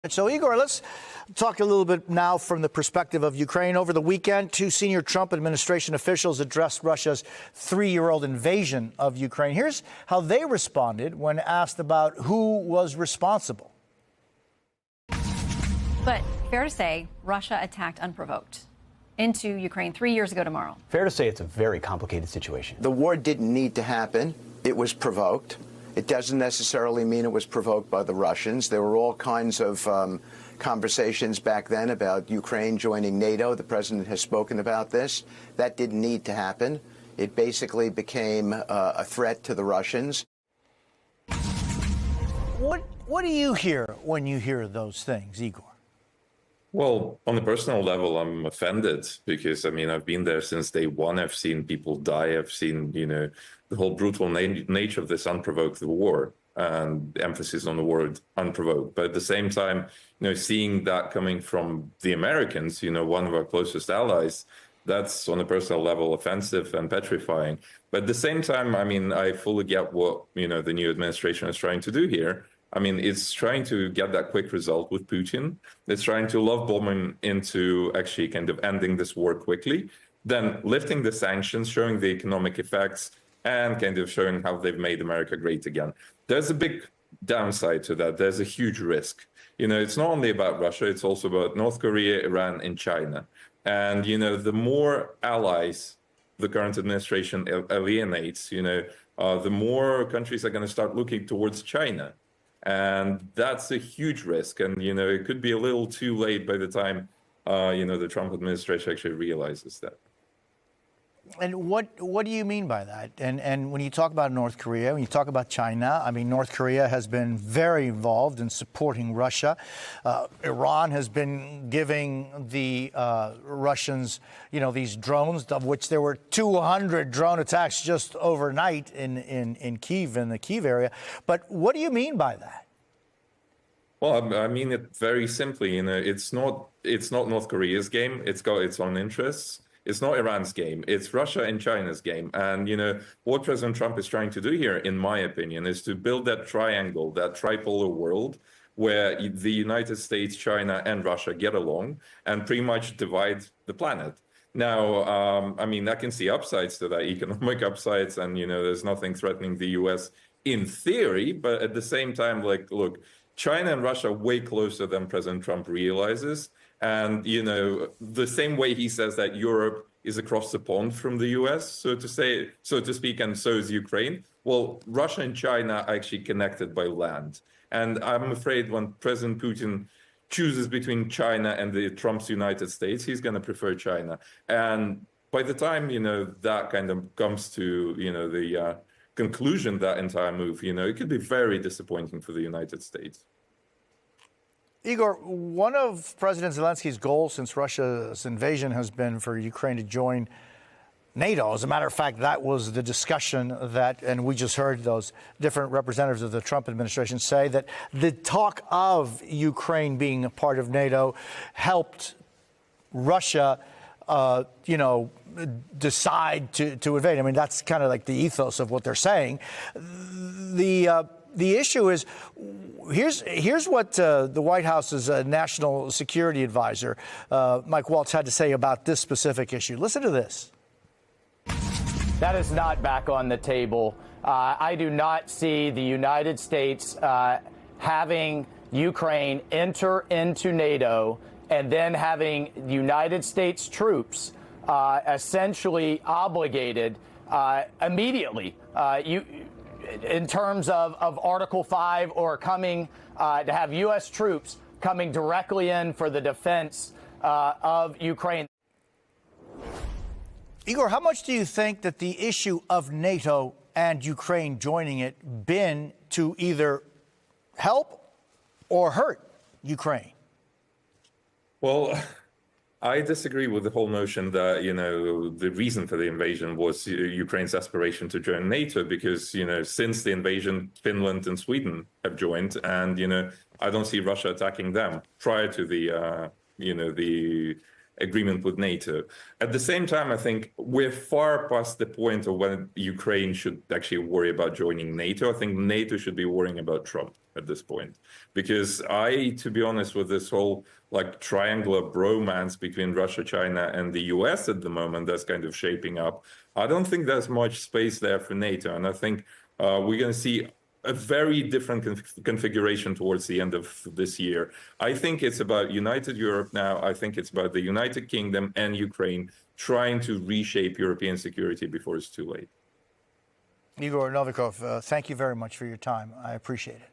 So, Igor, let's talk a little bit now from the perspective of Ukraine. Over the weekend, two senior Trump administration officials addressed Russia's 3-year-old invasion of Ukraine. Here's how they responded when asked about who was responsible. But fair to say, Russia attacked unprovoked into Ukraine 3 years ago tomorrow. Fair to say it's a very complicated situation. The war didn't need to happen. It was provoked. It doesn't necessarily mean it was provoked by the Russians. There were all kinds of conversations back then about Ukraine joining NATO. The president has spoken about this. That didn't need to happen. It basically became a threat to the Russians. What do you hear when you hear those things, Igor? Well, on a personal level, I'm offended because, I mean, I've been there since day one. I've seen people die. I've seen, the whole brutal nature of this unprovoked war and emphasis on the word unprovoked. But at the same time, seeing that coming from the Americans, one of our closest allies, that's on a personal level offensive and petrifying. But at the same time, I mean, I fully get what, the new administration is trying to do here. I mean, it's trying to get that quick result with Putin. It's trying to love bomb him into actually kind of ending this war quickly, then lifting the sanctions, showing the economic effects, and kind of showing how they've made America great again. There's a big downside to that. There's a huge risk. It's not only about Russia, it's also about North Korea, Iran, and China. And, the more allies the current administration alienates, the more countries are going to start looking towards China. And that's a huge risk. And, it could be a little too late by the time, the Trump administration actually realizes that. And what do you mean by that? And when you talk about North Korea, when you talk about China, I mean, North Korea has been very involved in supporting Russia. Iran has been giving the Russians, these drones, of which there were 200 drone attacks just overnight in Kyiv, in the Kyiv area. But what do you mean by that? Well, I mean it very simply. It's not North Korea's game. It's got its own interests. It's not Iran's game. It's Russia and China's game. And, what President Trump is trying to do here, in my opinion, is to build that triangle, that tripolar world where the United States, China, and Russia get along and pretty much divide the planet. Now, I mean, I can see upsides to that, economic upsides, and, there's nothing threatening the U.S. in theory. But at the same time, look, China and Russia are way closer than President Trump realizes. And, the same way he says that Europe is across the pond from the US, so to speak, and so is Ukraine. Well, Russia and China are actually connected by land. And I'm afraid when President Putin chooses between China and the Trump's United States, he's going to prefer China. And by the time, that kind of comes to, the conclusion, that entire move, it could be very disappointing for the United States. Igor, one of President Zelensky's goals since Russia's invasion has been for Ukraine to join NATO. As a matter of fact, that was the discussion and we just heard those different representatives of the Trump administration say that the talk of Ukraine being a part of NATO helped Russia, decide to invade. I mean, that's kind of like the ethos of what they're saying. The issue is, here's what the White House's national security advisor, Mike Waltz, had to say about this specific issue. Listen to this. That is not back on the table. I do not see the United States having Ukraine enter into NATO and then having United States troops essentially obligated immediately. In terms of Article 5 or coming to have U.S. troops coming directly in for the defense of Ukraine. Igor, how much do you think that the issue of NATO and Ukraine joining it been to either help or hurt Ukraine? Well, I disagree with the whole notion that, the reason for the invasion was Ukraine's aspiration to join NATO because, since the invasion, Finland and Sweden have joined. And, I don't see Russia attacking them prior to the agreement with NATO. At the same time, I think we're far past the point of when Ukraine should actually worry about joining NATO. I think NATO should be worrying about Trump at this point, because to be honest, with this whole like triangular bromance between Russia, China, and the US at the moment that's kind of shaping up, I don't think there's much space there for NATO. And I think we're going to see a very different configuration towards the end of this year. I think it's about United Europe now. I think it's about the United Kingdom and Ukraine trying to reshape European security before it's too late. Igor Novikov, thank you very much for your time. I appreciate it.